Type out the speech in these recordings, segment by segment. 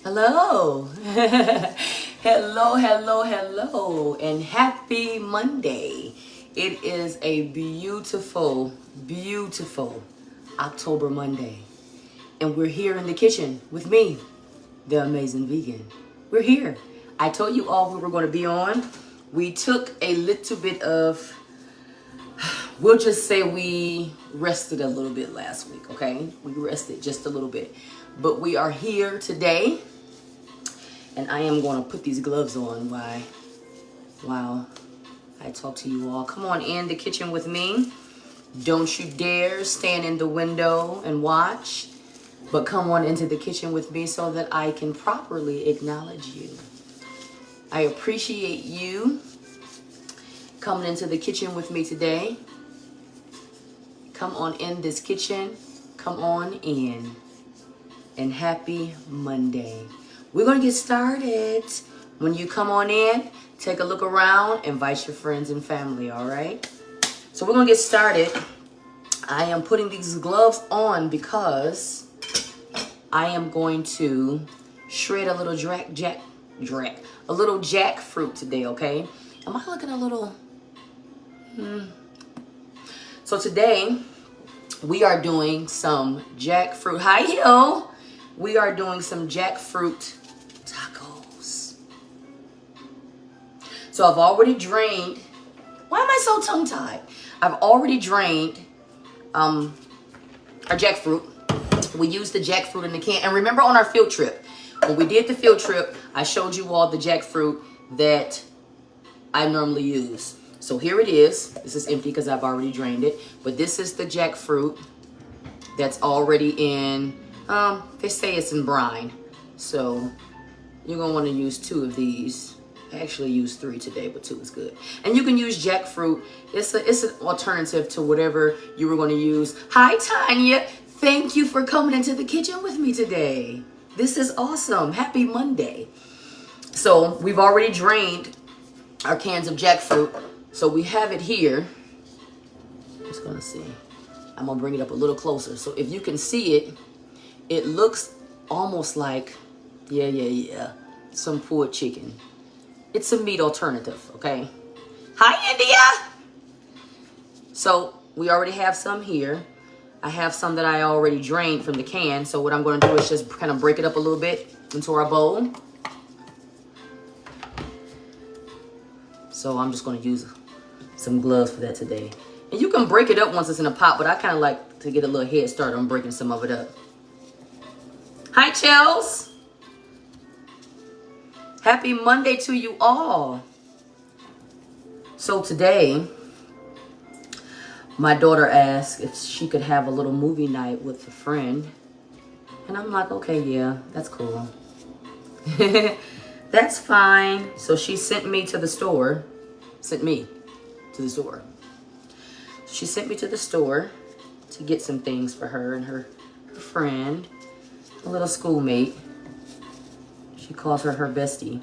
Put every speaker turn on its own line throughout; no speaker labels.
Hello. Hello, and happy Monday. It is a beautiful, beautiful October Monday. And we're here in the kitchen with me, the amazing vegan. We're here. I told you all we were going to be on. We took a little bit of, we'll just say we rested a little bit last week, okay? We rested just a little bit. But we are here today. And I am going to put these gloves on while I talk to you all. Come on in the kitchen with me. Don't you dare stand in the window and watch. But come on into the kitchen with me so that I can properly acknowledge you. I appreciate you coming into the kitchen with me today. Come on in this kitchen. Come on in. And happy Monday. We're going to get started. When you come on in, take a look around, invite your friends and family, all right? So we're going to get started. I am putting these gloves on because I am going to shred a little jackfruit today, okay? Am I looking a little? So today, we are doing some jackfruit. Hi, yo. We are doing some jackfruit tacos. So I've already drained. Why am I so tongue-tied? I've already drained our jackfruit. We used the jackfruit in the can. And remember on our field trip, when we did the field trip, I showed you all the jackfruit that I normally use. So here it is. This is empty because I've already drained it. But this is the jackfruit that's already in, they say it's in brine. So you're going to want to use 2 of these. I actually used 3 today, but 2 is good. And you can use jackfruit. It's an alternative to whatever you were going to use. Hi, Tanya. Thank you for coming into the kitchen with me today. This is awesome. Happy Monday. So we've already drained our cans of jackfruit. So we have it here. Just going to see. I'm going to bring it up a little closer. So if you can see it, it looks almost like, yeah, some pulled chicken. It's a meat alternative, okay? Hi, India! So we already have some here. I have some that I already drained from the can. So what I'm going to do is just kind of break it up a little bit into our bowl. So I'm just going to use some gloves for that today. And you can break it up once it's in a pot, but I kind of like to get a little head start on breaking some of it up. Hi, Chels. Happy Monday to you all. So today, my daughter asked if she could have a little movie night with a friend. And I'm like, okay, yeah, that's cool. That's fine. So she sent me to the store. She sent me to the store to get some things for her and her friend, a little schoolmate. She calls her bestie.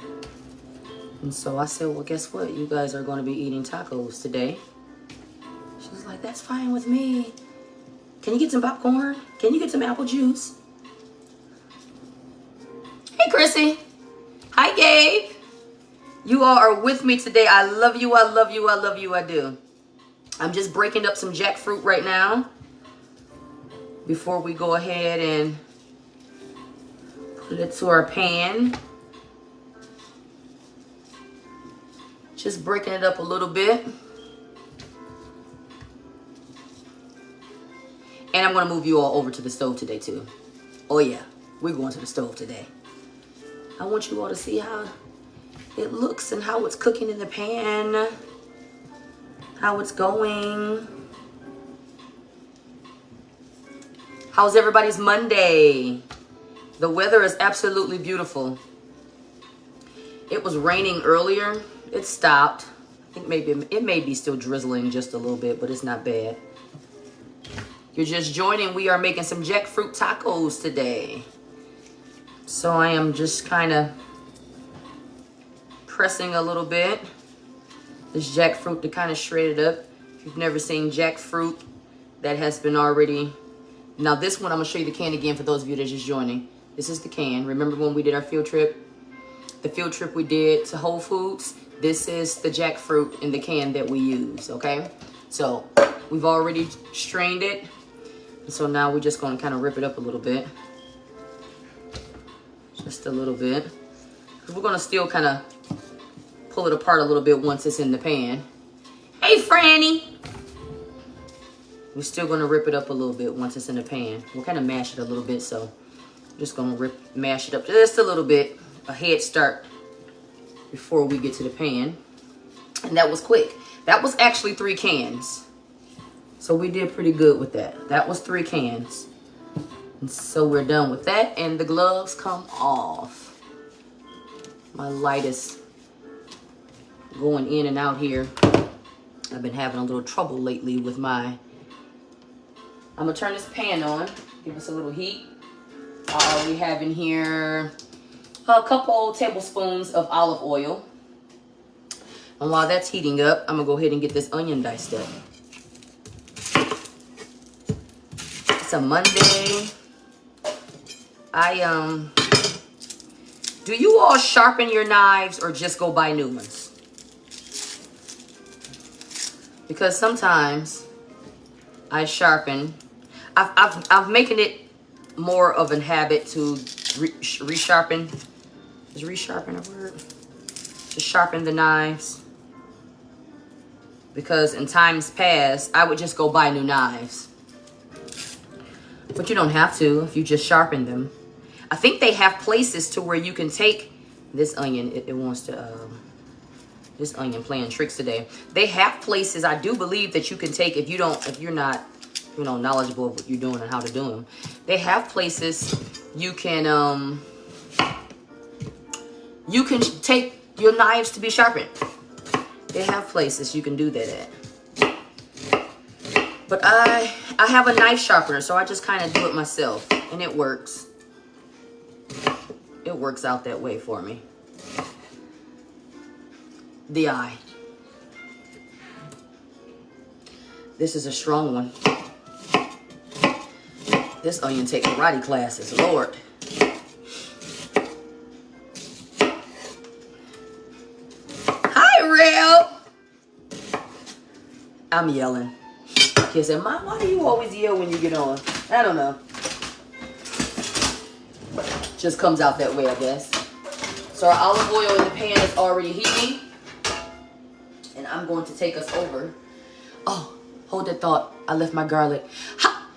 And so I said, well, guess what? You guys are going to be eating tacos today. She was like, that's fine with me. Can you get some popcorn? Can you get some apple juice? Hey, Chrissy. Hi, Gabe. You all are with me today. I love you. I love you. I love you. I do. I'm just breaking up some jackfruit right now before we go ahead and put it to our pan. Just breaking it up a little bit. And I'm going to move you all over to the stove today too. Oh yeah, we're going to the stove today. I want you all to see how it looks and how it's cooking in the pan. How it's going. How's everybody's Monday? The weather is absolutely beautiful. It was raining earlier. It stopped. I think maybe it may be still drizzling just a little bit, but it's not bad. You're just joining. We are making some jackfruit tacos today. So I am just kind of pressing a little bit. This jackfruit to kind of shred it up. If you've never seen jackfruit that has been already... Now this one, I'm going to show you the can again for those of you that are just joining. This is the can. Remember when we did our field trip? The field trip we did to Whole Foods? This is the jackfruit in the can that we use, okay? So we've already strained it. So now we're just gonna kind of rip it up a little bit. Just a little bit. We're gonna still kind of pull it apart a little bit once it's in the pan. Hey, Franny! We're still gonna rip it up a little bit once it's in the pan. We'll kind of mash it a little bit, so I'm just gonna mash it up just a little bit, a head start before we get to the pan. And that was quick. That was actually 3 cans. So we did pretty good with that. That was 3 cans. And so we're done with that, and the gloves come off. My light is going in and out here. I've been having a little trouble lately with my... I'm gonna turn this pan on, give us a little heat. We have in here a couple tablespoons of olive oil. And while that's heating up, I'm gonna go ahead and get this onion diced up. It's a Monday. Do you all sharpen your knives or just go buy new ones? Because sometimes I sharpen. I've making it more of a habit to resharpen. Is resharpen a word? To sharpen the knives. Because in times past, I would just go buy new knives. But you don't have to if you just sharpen them. I think they have places to where you can take this onion. It wants to, this onion playing tricks today. They have places, I do believe, that you can take if you're not, you know, knowledgeable of what you're doing and how to do them. They have places you can take your knives to be sharpened. They have places you can do that at. But I have a knife sharpener, so I just kind of do it myself, and it works. It works out that way for me. The eye. This is a strong one. This onion takes karate classes, Lord. Hi, Rail. I'm yelling. Kids said, Mom, why do you always yell when you get on? I don't know. Just comes out that way, I guess. So our olive oil in the pan is already heating. And I'm going to take us over. Oh, hold that thought. I left my garlic.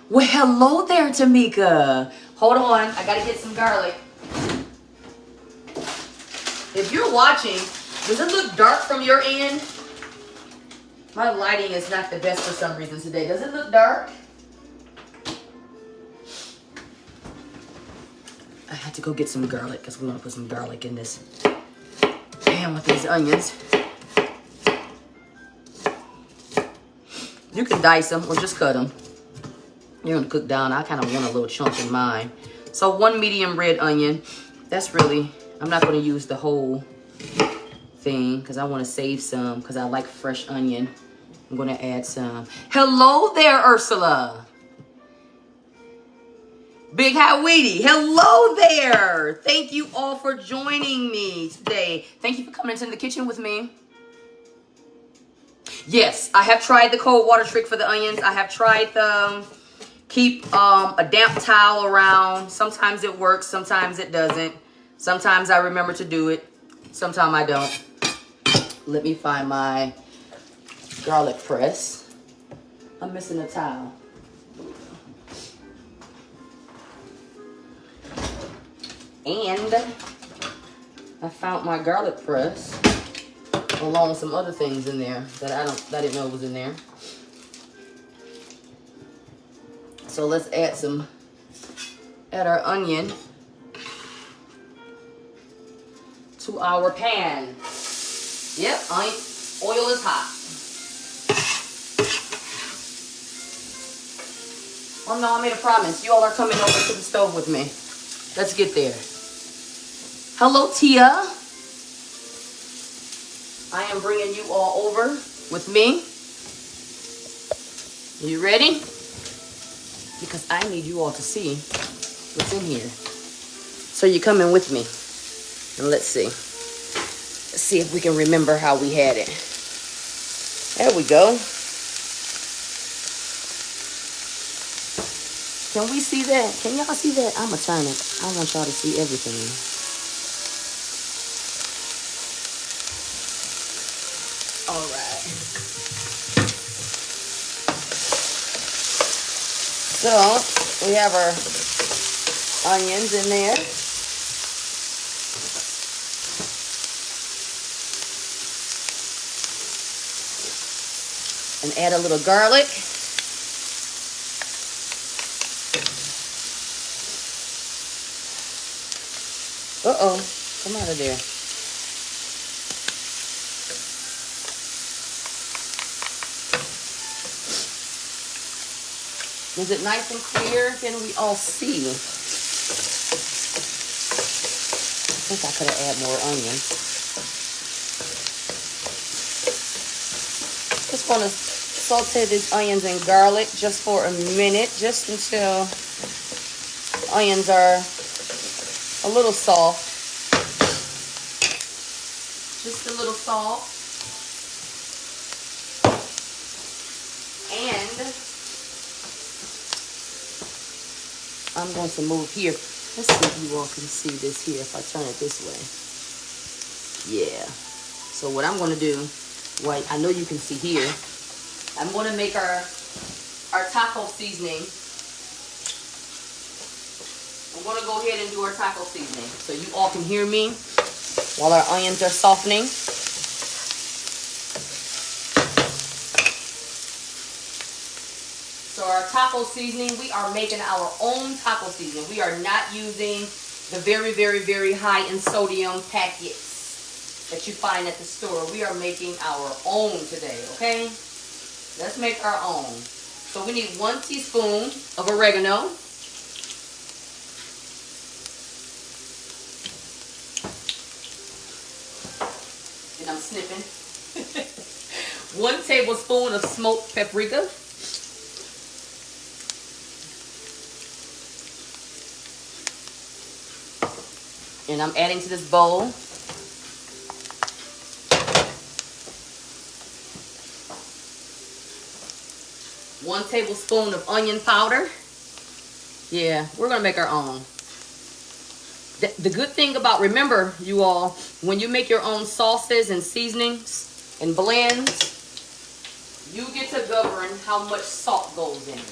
Well, hello there, Tamika. Hold on. I got to get some garlic. If you're watching, does it look dark from your end? My lighting is not the best for some reason today. Does it look dark? I had to go get some garlic because we want to put some garlic in this pan with these onions. You can dice them or just cut them. You're going to cook down. I kind of want a little chunk in mine. So 1 medium red onion. That's really, I'm not going to use the whole thing because I want to save some because I like fresh onion. I'm going to add some. Hello there, Ursula. Big Howdy. Hello there. Thank you all for joining me today. Thank you for coming into the kitchen with me. Yes, I have tried the cold water trick for the onions. I have tried the keep a damp towel around. Sometimes it works. Sometimes it doesn't. Sometimes I remember to do it. Sometimes I don't. Let me find my garlic press. I'm missing a towel. And I found my garlic press along with some other things in there that I didn't know was in there. So let's add our onion to our pan. Yep, oil is hot. Oh no, I made a promise. You all are coming over to the stove with me. Let's get there. Hello, Tia. I am bringing you all over with me. You ready? Because I need you all to see what's in here. So you're coming with me. And let's see. Let's see if we can remember how we had it. There we go. Can we see that? Can y'all see that? I'm going to turn it. I want y'all to see everything. All right. So, we have our onions in there. And add a little garlic. Uh-oh, come out of there. Is it nice and clear? Can we all see? I think I could have added more onion. Just want to saute these onions and garlic just for a minute, just until onions are a little soft. Just a little soft. And I'm going to move here. Let's see if you all can see this here if I turn it this way. Yeah. So what I'm going to do, well, I know you can see here, I'm going to make our taco seasoning. I'm going to go ahead and do our taco seasoning so you all can hear me while our onions are softening. So our taco seasoning, we are making our own taco seasoning. We are not using the very, very, very high in sodium packets that you find at the store. We are making our own today, okay? Let's make our own. So we need 1 teaspoon of oregano. And I'm snipping. 1 tablespoon of smoked paprika. And I'm adding to this bowl 1 tablespoon of onion powder. Yeah, we're gonna make our own. The good thing about, remember you all, when you make your own sauces and seasonings and blends, you get to govern how much salt goes in.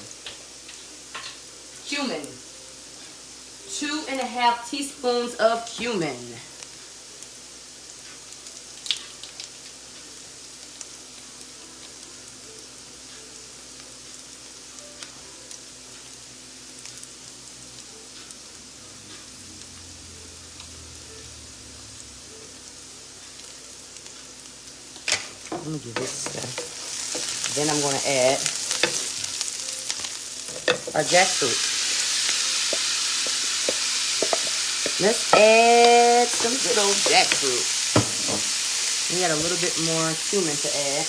Cumin. 2½ teaspoons of cumin. I'm gonna give this a stir. Then I'm gonna add our jackfruit. Let's add some good old jackfruit. We got a little bit more cumin to add.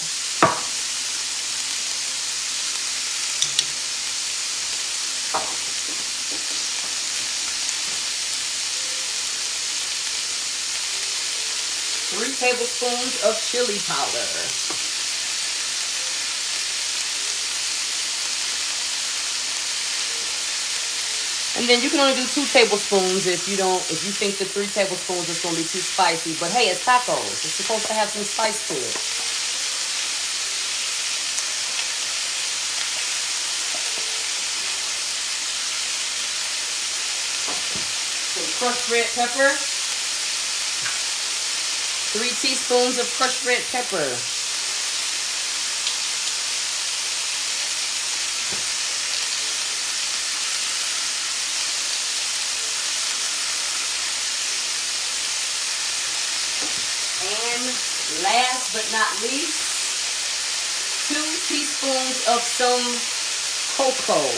Three tablespoons of chili powder. And then you can only do 2 tablespoons if you think the 3 tablespoons is going to be too spicy. But hey, it's tacos. It's supposed to have some spice to it. Some crushed red pepper. 3 teaspoons of crushed red pepper. Last but not least, 2 teaspoons of some cocoa.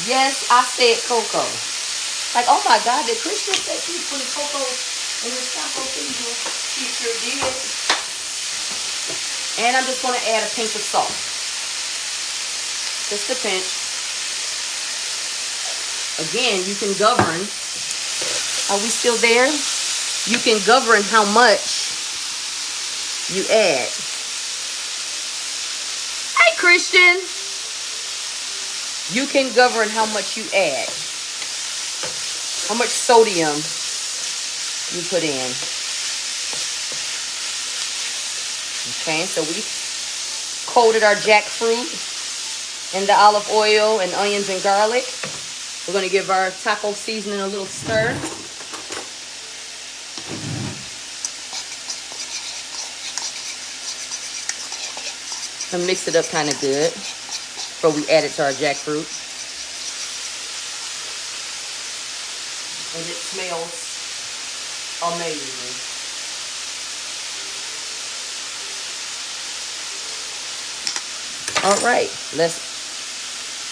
Yes, I said cocoa. Like, oh my God, did Christian say she's putting cocoa in his taco seasoning? She sure did. And I'm just going to add a pinch of salt. Just a pinch. Again, you can govern. Are we still there? You can govern how much you add. Hey, Christian. You can govern how much you add. How much sodium you put in. Okay, so we coated our jackfruit in the olive oil and onions and garlic. We're going to give our taco seasoning a little stir. And mix it up kind of good before we add it to our jackfruit. And it smells amazing. All right, let's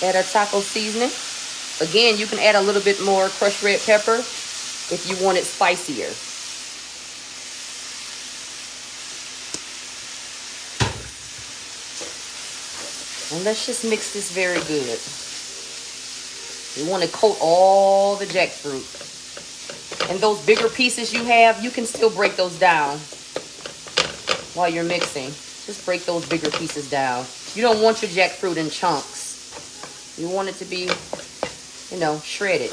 add our taco seasoning. Again, you can add a little bit more crushed red pepper if you want it spicier. And let's just mix this very good. You want to coat all the jackfruit. And those bigger pieces you have, you can still break those down while you're mixing. Just break those bigger pieces down. You don't want your jackfruit in chunks. You want it to be, you know, shredded.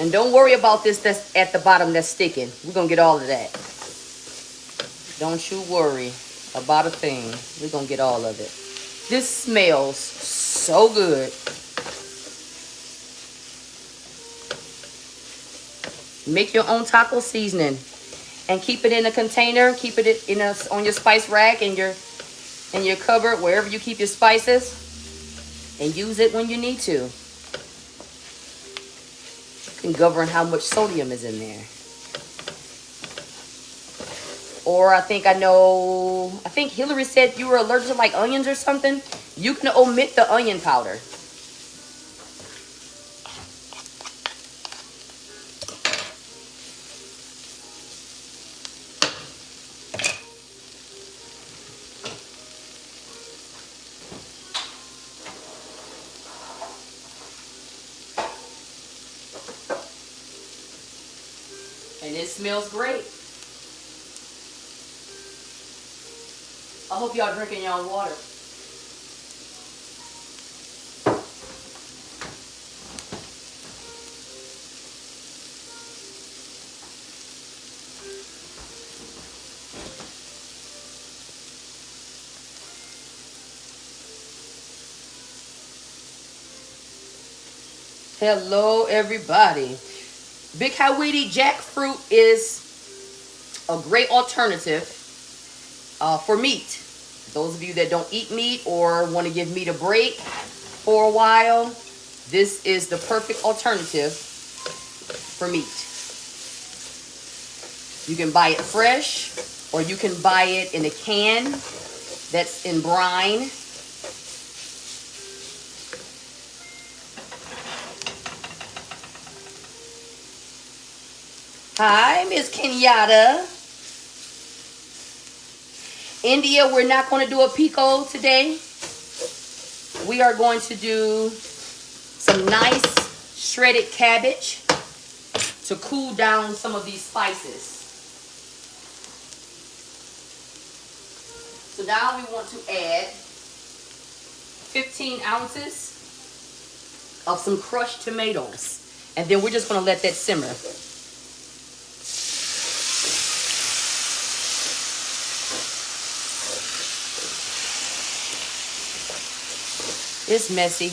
And don't worry about this that's at the bottom that's sticking. We're going to get all of that. Don't you worry about a thing. We're going to get all of it. This smells so good. Make your own taco seasoning and keep it in a container. Keep it in on your spice rack in your cupboard, wherever you keep your spices, and use it when you need to. You can govern how much sodium is in there. Or I think Hillary said you were allergic to like onions or something. You can omit the onion powder. And it smells great. I hope y'all drinking y'all water. Hello, everybody. Big Hawaii jackfruit is a great alternative for meat. Those of you that don't eat meat or want to give meat a break for a while, this is the perfect alternative for meat. You can buy it fresh, or you can buy it in a can that's in brine. Hi, Miss Kenyatta. India, we're not going to do a pico today. We are going to do some nice shredded cabbage to cool down some of these spices. So now we want to add 15 ounces of some crushed tomatoes. And then we're just going to let that simmer. It's messy.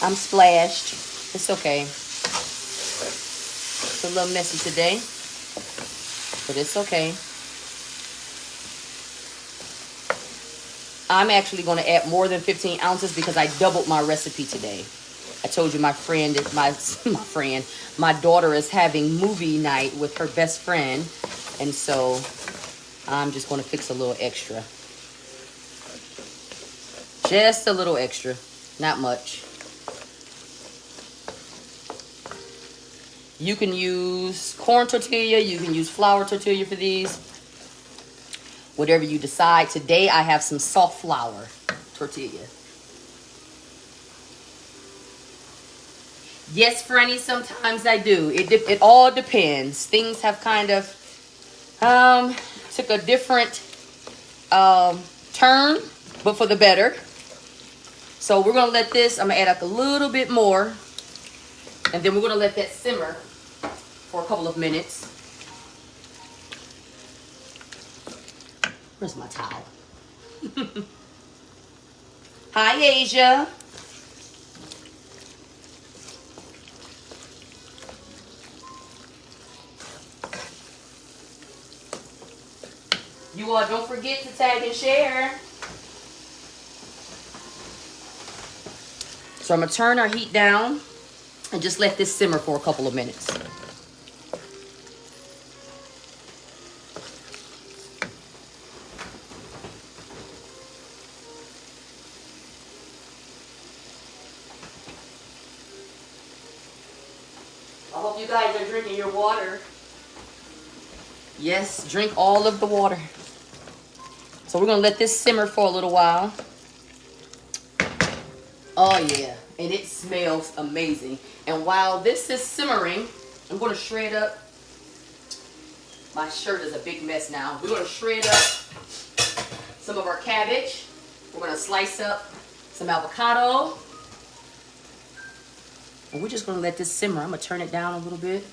I'm splashed. It's okay. It's a little messy today, but it's okay. I'm actually going to add more than 15 ounces because I doubled my recipe today. I told you my daughter is having movie night with her best friend, and so I'm just going to fix a little extra. Just a little extra. Not much. You can use corn tortilla. You can use flour tortilla for these. Whatever you decide. Today I have some soft flour tortilla. Yes, Franny, sometimes I do. It all depends. Things have kind of took a different turn, but for the better. So we're gonna let this, I'm gonna add up a little bit more, and then we're gonna let that simmer for a couple of minutes. Where's my towel? Hi, Asia. You all don't forget to tag and share. So I'm gonna turn our heat down and just let this simmer for a couple of minutes. I hope you guys are drinking your water. Yes, drink all of the water. So we're gonna let this simmer for a little while. Oh yeah, and it smells amazing. And while this is simmering, I'm gonna shred up. My shirt is a big mess now. We're gonna shred up some of our cabbage. We're gonna slice up some avocado. And we're just gonna let this simmer. I'm gonna turn it down a little bit.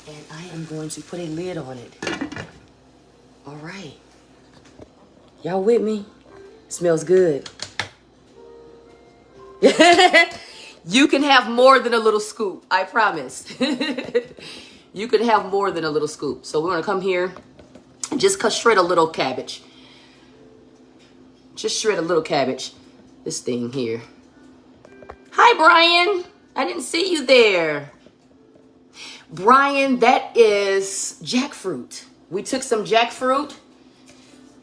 And I am going to put a lid on it. All right. Y'all with me? Smells good. You can have more than a little scoop. I promise. You can have more than a little scoop. So we're going to come here and just shred a little cabbage. Just shred a little cabbage. This thing here. Hi, Brian. I didn't see you there. Brian, that is jackfruit. We took some jackfruit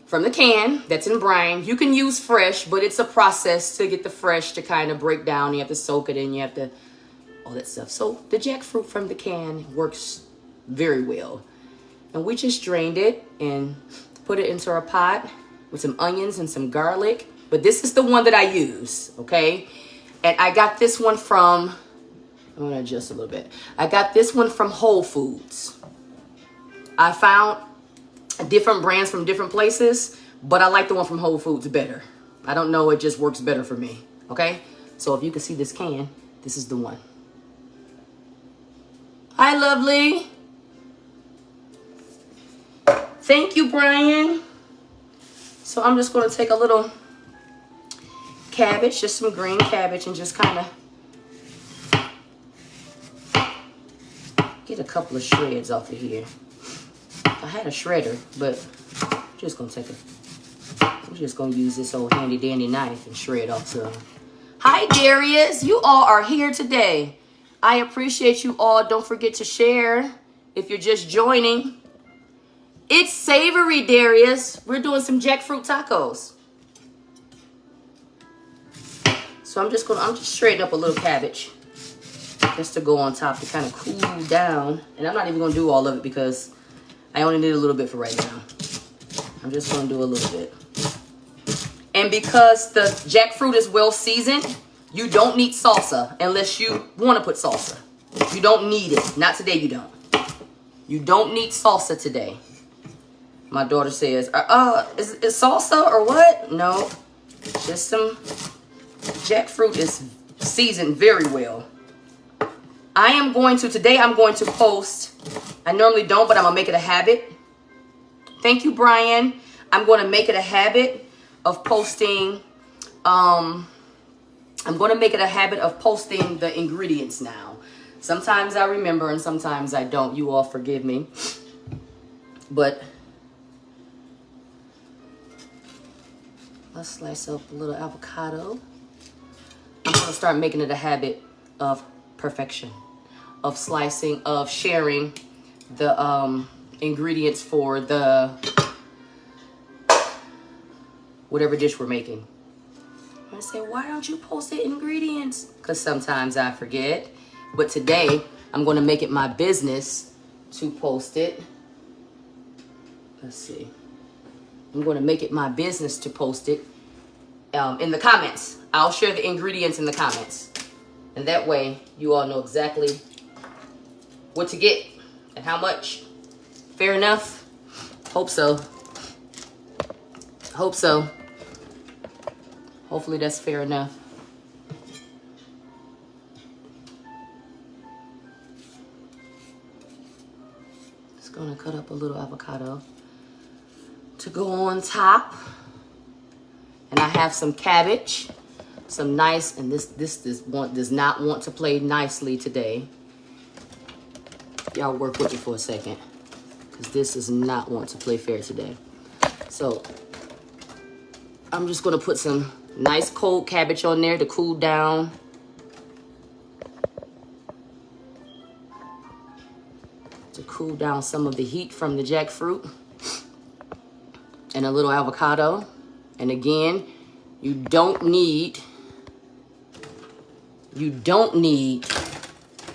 from the can that's in brine. You can use fresh, but it's a process to get the fresh to kind of break down. You have to soak it in, you have to, all that stuff. So the jackfruit from the can works very well. And we just drained it and put it into our pot with some onions and some garlic. But this is the one that I use, okay? And I got this one from, I'm gonna adjust a little bit. I got this one from Whole Foods. I found different brands from different places, but I like the one from Whole Foods better. I don't know, it just works better for me, okay? So if you can see this can, this is the one. Hi, lovely. Thank you, Brian. So I'm just gonna take a little cabbage, just some green cabbage, and just kind of get a couple of shreds off of here. I had a shredder, but I'm just gonna use this old handy dandy knife and shred off some. Hi, Darius. You all are here today. I appreciate you all. Don't forget to share if you're just joining. It's savory, Darius. We're doing some jackfruit tacos. So I'm just shredding up a little cabbage just to go on top to kind of cool down. And I'm not even gonna do all of it because I only need a little bit for right now. I'm just gonna do a little bit. And because the jackfruit is well seasoned, you don't need salsa unless you wanna put salsa. You don't need it. Not today, you don't. You don't need salsa today. My daughter says, is salsa or what? No, just some jackfruit is seasoned very well. Today I'm going to post, I normally don't, but I'm gonna make it a habit. Thank you, Brian. I'm gonna make it a habit of posting, the ingredients now. Sometimes I remember and sometimes I don't. You all forgive me. But let's slice up a little avocado. I'm gonna start making it a habit of perfection, of slicing, of sharing the ingredients for the whatever dish we're making. I say, why don't you post the ingredients? Because sometimes I forget. But today, I'm going to make it my business to post it. Let's see. I'm going to make it my business to post it in the comments. I'll share the ingredients in the comments. And that way, you all know exactly what to get and how much. Fair enough? Hope so. Hope so. Hopefully that's fair enough. Just gonna cut up a little avocado to go on top. And I have some cabbage, some nice, and this does not want to play nicely today. Y'all work with me for a second, because this does not want to play fair today. So I'm just gonna put some nice cold cabbage on there to cool down. To cool down some of the heat from the jackfruit. And a little avocado. And again, you don't need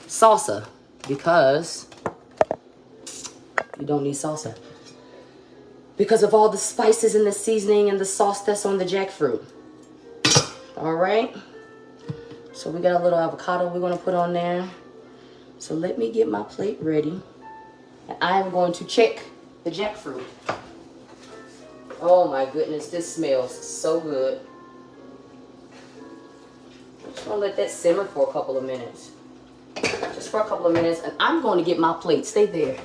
salsa, because you don't need salsa. Because of all the spices and the seasoning and the sauce that's on the jackfruit. All right. So we got a little avocado we're going to put on there. So let me get my plate ready. And I am going to check the jackfruit. Oh my goodness, this smells so good. I'm just going to let that simmer for a couple of minutes. Just for a couple of minutes. And I'm going to get my plate. Stay there.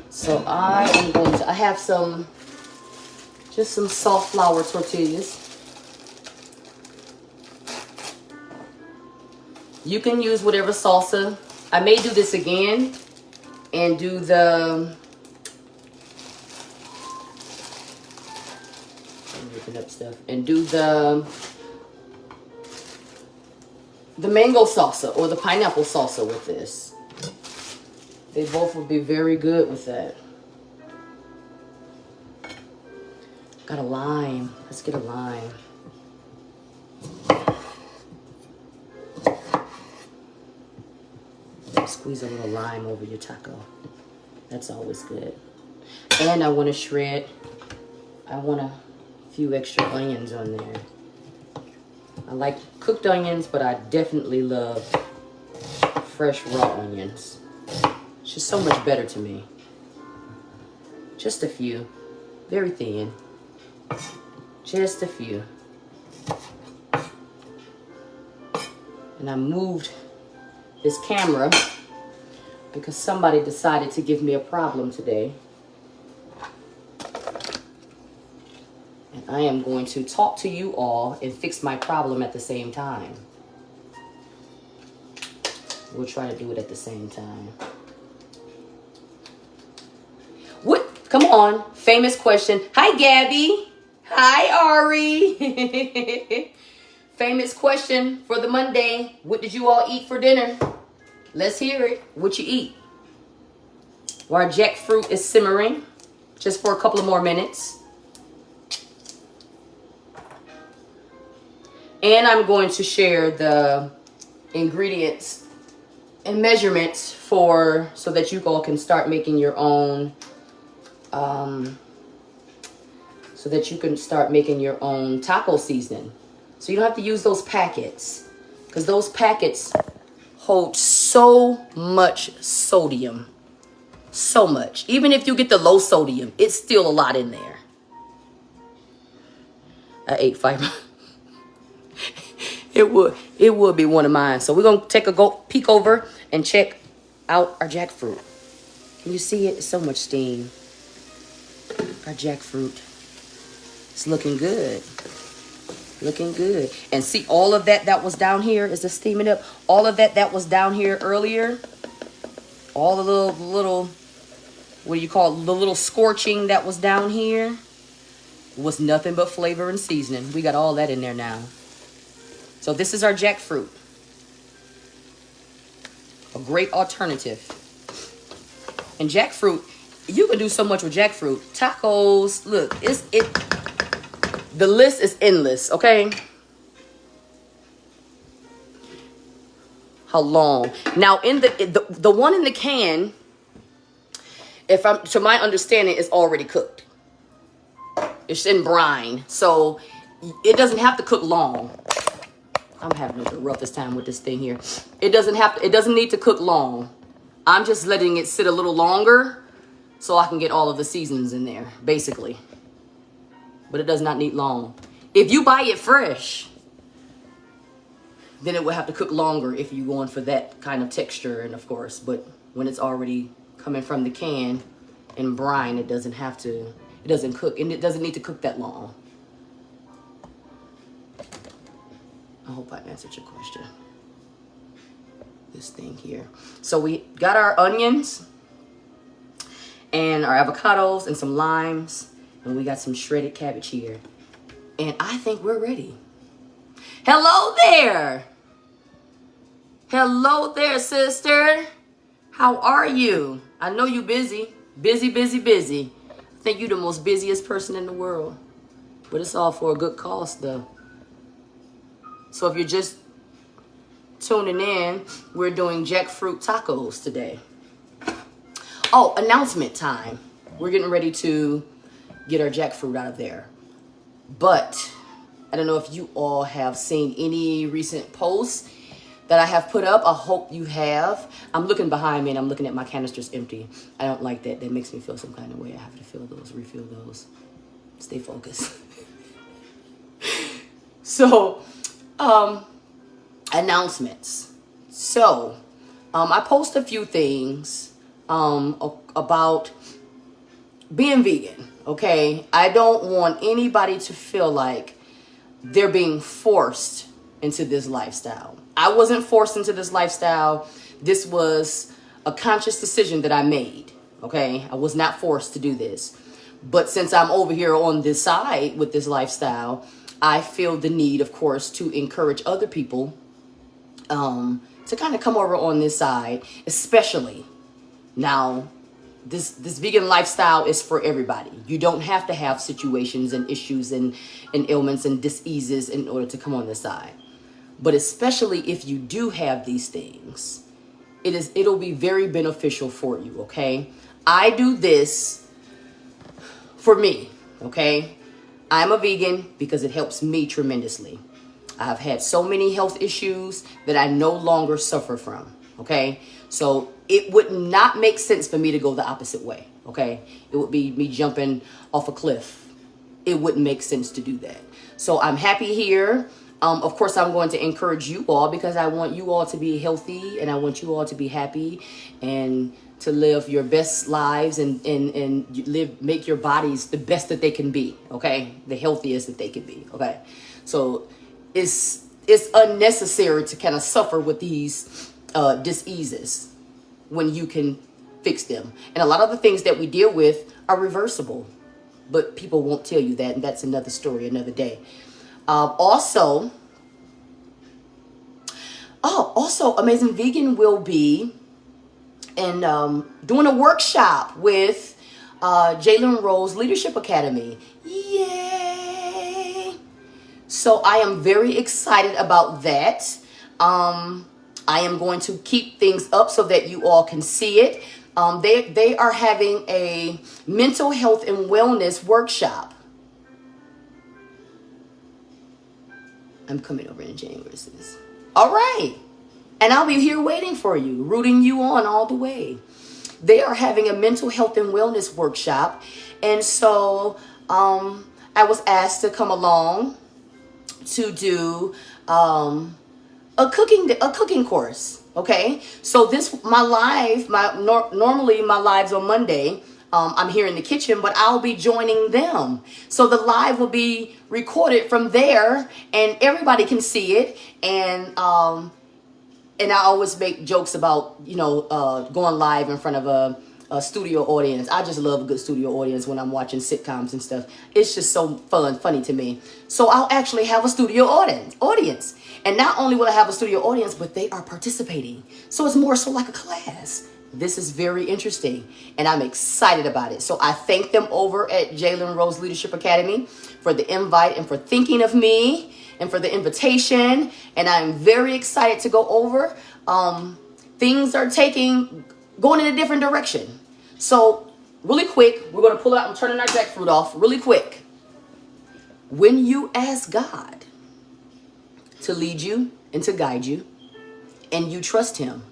So I have just some soft flour tortillas. You can use whatever salsa. I may do this again and do the, I'm ripping up stuff, and do the mango salsa or the pineapple salsa with this. They both will be very good with that. Got a lime. Let's get a lime. Squeeze a little lime over your taco. That's always good. And I want a few extra onions on there. I like cooked onions, but I definitely love fresh raw onions. It's just so much better to me. Just a few. Very thin. Just a few. And I moved this camera because somebody decided to give me a problem today. And I am going to talk to you all and fix my problem at the same time. We'll try to do it at the same time. What? Come on. Famous question. Hi, Gabby. Hi, Ari. Famous question for the Monday. What did you all eat for dinner? Let's hear it. What you eat? While jackfruit is simmering, just for a couple of more minutes. And I'm going to share the ingredients and measurements so that you all can start making your own, taco seasoning. So you don't have to use those packets, because those packets hold so much sodium. So much. Even if you get the low sodium, it's still a lot in there. I ate fiber. It would be one of mine. So we're going to take a peek over and check out our jackfruit. Can you see it? It's so much steam. Our jackfruit. It's looking good. Looking good. And see, all of that was down here, is it steaming up? All of that was down here earlier. All the little, what do you call it? The little scorching that was down here was nothing but flavor and seasoning. We got all that in there now. So this is our jackfruit. A great alternative. And jackfruit, you can do so much with jackfruit. Tacos, look, the list is endless, okay? how long. Now in the one in the can, if I'm to my understanding, is already cooked. It's in brine, so it doesn't have to cook long. I'm having the roughest time with this thing here. It doesn't need to cook long. I'm just letting it sit a little longer so I can get all of the seasonings in there, basically. But it does not need long. If you buy it fresh, then it will have to cook longer if you're going for that kind of texture, and of course, but when it's already coming from the can in brine, it doesn't cook, and it doesn't need to cook that long. I hope I answered your question. This thing here. So we got our onions and our avocados and some limes, and we got some shredded cabbage here. And I think we're ready. Hello there. Hello there, sister. How are you? I know you busy. Busy. I think you're the most busiest person in the world. But it's all for a good cause, though. So if you're just tuning in, we're doing jackfruit tacos today. Oh, announcement time. We're getting ready to get our jackfruit out of there. But I don't know if you all have seen any recent posts that I have put up. I hope you have. I'm looking behind me and I'm looking at my canisters empty. I don't like that. That makes me feel some kind of way. I have to fill those, refill those. Stay focused. So, announcements. So, I post a few things about being vegan, okay? I don't want anybody to feel like they're being forced into this lifestyle. I wasn't forced into this lifestyle. This was a conscious decision that I made, okay? I was not forced to do this. But since I'm over here on this side with this lifestyle, I feel the need, of course, to encourage other people to kind of come over on this side, especially now. This vegan lifestyle is for everybody. You don't have to have situations and issues and ailments and diseases in order to come on this side. But especially if you do have these things, it'll be very beneficial for you, okay? I do this for me, okay? I'm a vegan because it helps me tremendously. I've had so many health issues that I no longer suffer from, okay? So it would not make sense for me to go the opposite way, okay? It would be me jumping off a cliff. It wouldn't make sense to do that. So I'm happy here. Of course, I'm going to encourage you all because I want you all to be healthy and I want you all to be happy and to live your best lives and make your bodies the best that they can be, okay? The healthiest that they can be, okay? So it's unnecessary to kind of suffer with these diseases when you can fix them. And a lot of the things that we deal with are reversible, but people won't tell you that, and that's another story, another day. Also, Amazing Vegan will be doing a workshop with Jalen Rose Leadership Academy. Yay! So I am very excited about that. I am going to keep things up so that you all can see it. They are having a mental health and wellness workshop. I'm coming over in January, sis. All right. And I'll be here waiting for you, rooting you on all the way. They are having a mental health and wellness workshop. And so I was asked to come along to do a cooking course. Okay. So normally my lives on Monday, I'm here in the kitchen, but I'll be joining them. So the live will be recorded from there and everybody can see it. And I always make jokes about, going live in front of a studio audience. I just love a good studio audience when I'm watching sitcoms and stuff. It's just so funny to me. So I'll actually have a studio audience. And not only will I have a studio audience, but they are participating. So it's more so like a class. This is very interesting, and I'm excited about it. So I thank them over at Jalen Rose Leadership Academy for the invite and for thinking of me and for the invitation. And I'm very excited to go over. Things are going in a different direction. So really quick, we're going to pull out, I'm turning our jackfruit off really quick. When you ask God to lead you and to guide you, and you trust him,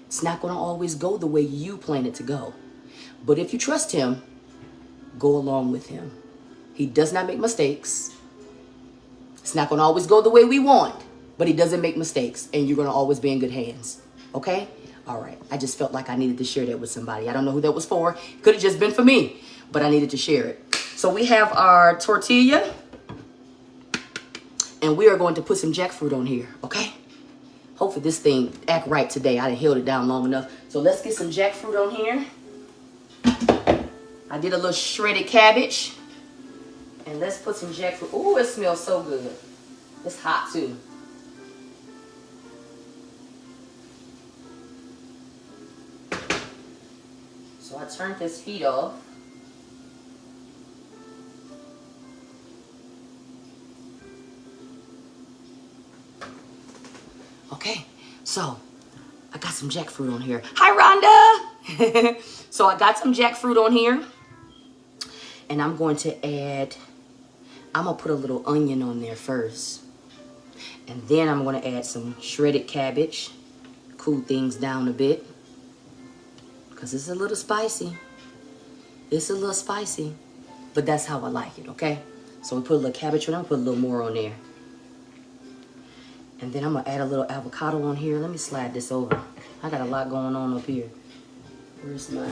it's not going to always go the way you plan it to go. But if you trust him, go along with him. He does not make mistakes. It's not going to always go the way we want, but he doesn't make mistakes, and you're going to always be in good hands. Okay? All right. I just felt like I needed to share that with somebody. I don't know who that was for. Could have just been for me, but I needed to share it. So we have our tortilla, and we are going to put some jackfruit on here. Okay? Hopefully this thing act right today. I done held it down long enough. So let's get some jackfruit on here. I did a little shredded cabbage. And let's put some jackfruit. Ooh, it smells so good. It's hot too. So I turned this heat off. Okay, so I got some jackfruit on here. Hi, Rhonda! So I got some jackfruit on here. And I'm going to add, I'm going to put a little onion on there first. And then I'm going to add some shredded cabbage. Cool things down a bit. Because it's a little spicy. It's a little spicy. But that's how I like it, okay? So we put a little cabbage on, I'm going to put a little more on there. And then I'm going to add a little avocado on here. Let me slide this over. I got a lot going on up here. Where's my...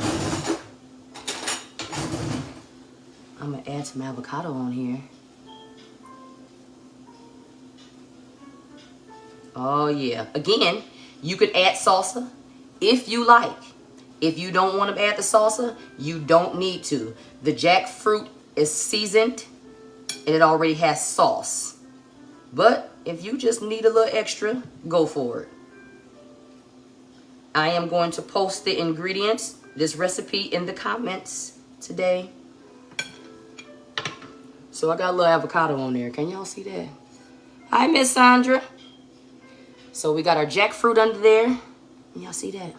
I'm going to add some avocado on here. Oh, yeah. Again, you could add salsa if you like. If you don't want to add the salsa, you don't need to. The jackfruit is seasoned and it already has sauce. But if you just need a little extra, go for it. I am going to post the ingredients, this recipe, in the comments today. So I got a little avocado on there. Can y'all see that? Hi, Miss Sandra. So we got our jackfruit under there. Can y'all see that?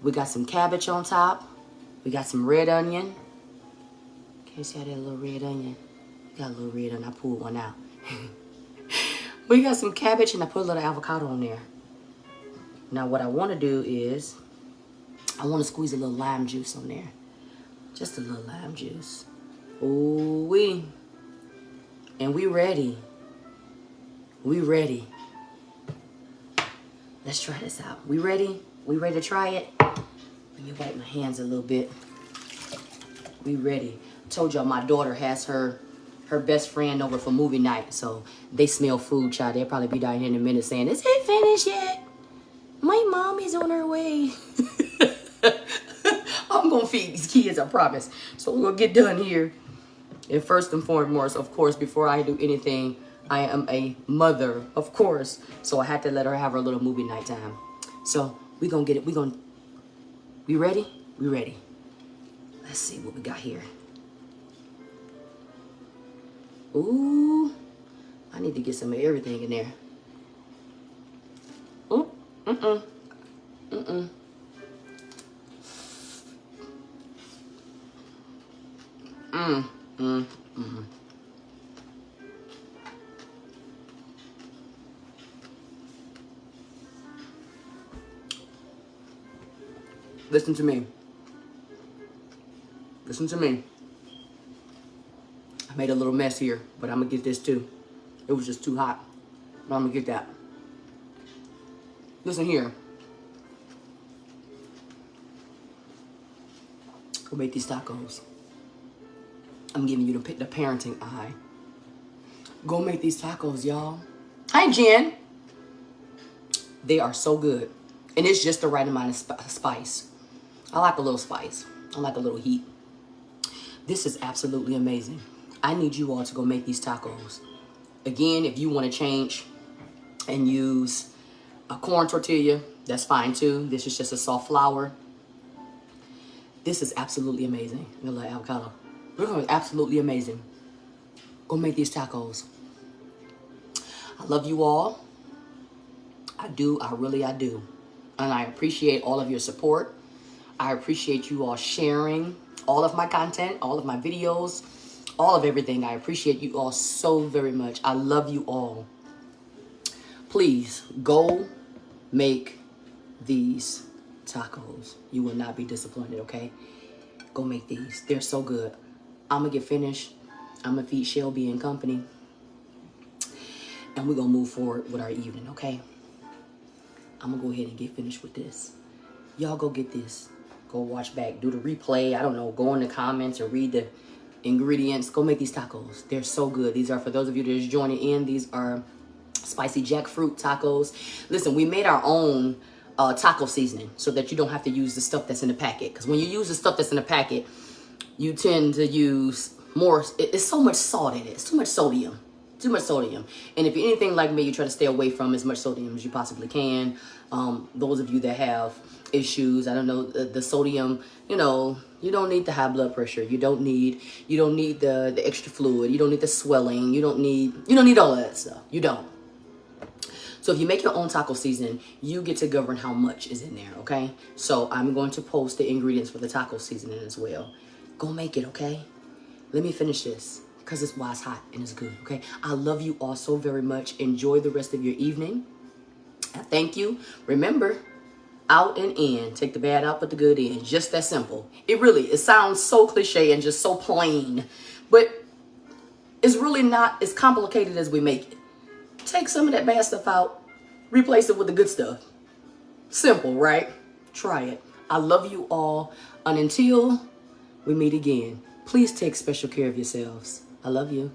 We got some cabbage on top. We got some red onion. Can you see how that little red onion? We got a little red onion. I pulled one out. We got some cabbage and I put a little avocado on there. Now what I want to do is, I want to squeeze a little lime juice on there. Just a little lime juice. Ooh-wee. And we ready. We ready. Let's try this out. We ready? We ready to try it? Let me wipe my hands a little bit. We ready. I told y'all my daughter has her best friend over for movie night. So they smell food, child. They'll probably be down here in a minute saying, is it finished yet? My mommy's on her way. I'm going to feed these kids, I promise. So we're going to get done here. And first and foremost, of course, before I do anything, I am a mother, of course. So I had to let her have her little movie night time. So we're going to get it. We ready? We ready. Let's see what we got here. Ooh, I need to get some of everything in there. Ooh, Listen to me. Listen to me. I made a little mess here, but I'm gonna get this too. It was just too hot, but I'm gonna get that. Listen here. Go make these tacos. I'm giving you the parenting eye. Go make these tacos, y'all. Hi, Jen. They are so good. And it's just the right amount of spice. I like a little spice. I like a little heat. This is absolutely amazing. I need you all to go make these tacos. Again, if you want to change and use a corn tortilla, that's fine too. This is just a soft flour. This is absolutely amazing. A little avocado. This is absolutely amazing. Go make these tacos. I love you all. I do. I do. And I appreciate all of your support. I appreciate you all sharing all of my content, all of my videos, all of everything. I appreciate you all so very much. I love you all. Please go make these tacos. You will not be disappointed, okay? Go make these. They're so good. I'm going to get finished. I'm going to feed Shelby and company. And we're going to move forward with our evening, okay? I'm going to go ahead and get finished with this. Y'all go get this. Go watch back. Do the replay. I don't know. Go in the comments and read the ingredients. Go make these tacos. They're so good. These are, for those of you that are just joining in, these are spicy jackfruit tacos. Listen, we made our own taco seasoning so that you don't have to use the stuff that's in the packet. Because when you use the stuff that's in the packet, you tend to use more. It's so much salt in it. It's too much sodium. Too much sodium. And if you're anything like me, you try to stay away from as much sodium as you possibly can. Those of you that have issues, I don't know, the sodium, you know, you don't need the high blood pressure. You don't need the extra fluid. You don't need the swelling. You don't need all of that stuff. You don't. So if you make your own taco seasoning, you get to govern how much is in there, okay? So I'm going to post the ingredients for the taco seasoning as well. Go make it, okay? Let me finish this because it's why it's hot and it's good, okay? I love you all so very much. Enjoy the rest of your evening. Thank you. Remember, out and in. Take the bad out, put the good in. Just that simple. It sounds so cliche and just so plain, but it's really not as complicated as we make it. Take some of that bad stuff out, replace it with the good stuff. Simple, right? Try it. I love you all. And until we meet again, please take special care of yourselves. I love you.